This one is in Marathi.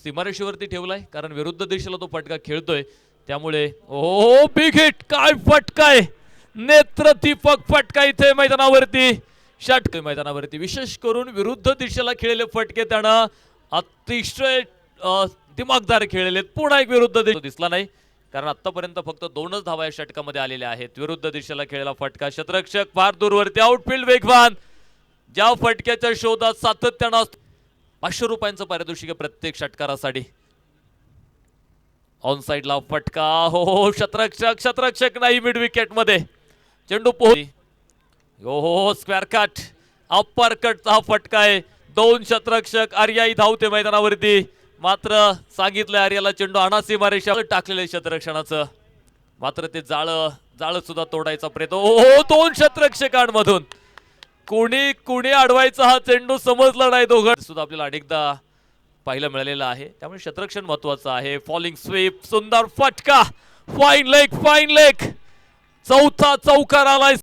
सीमारेषेवरती ठेवलाय कारण विरुद्ध दिशेला तो फटका खेळतोय त्यामुळे ओ बिग हिट काय फटका आहे नेत्रदीपक फटका इथे मैदानावरती षटक मैदानावरती विशेष करून विरुद्ध दिशेला खेळलेले फटके त्यानं अतिशय दिमागदार खेळलेले पुन्हा एक विरुद्ध दिसला नाही कारण आतापर्यंत फक्त 2च धावा या षटकामध्ये आलेल्या आहेत विरुद्ध दिशेला खेळलेला फटका शतरक्षक फार दूरवरती आउटफील्ड वेगवान ज्या फटक्याच्या शोधात सातत्यानं 500 रुपयांचं पारितोषिक प्रत्येक षटकारासाठी ऑन साइडला फटका हो शतरक्षक नाही मिड विकेट मध्ये चेंडू हो स्क्वेअर कट अप्पर कटचा फटका आहे 2 शतरक्षक आर्याही धावते मैदानावरती मात्र सांगितलं आर्याला चेंडू अनासी मारेशा टाकलेले शतरक्षणाचं मात्र ते जाळ सुद्धा तोडायचा प्रयत्न हो 2 शतरक्षकांमधून कोणी अडवायचा हा चेंडू समजला नाही दोघं सुद्धा आपल्याला अनेकदा पाहायला मिळालेला आहे त्यामुळे शतरक्षण महत्वाचं आहे फॉलिंग स्वीप सुंदर फटका फाईन लेग चौथा चौकार आलाय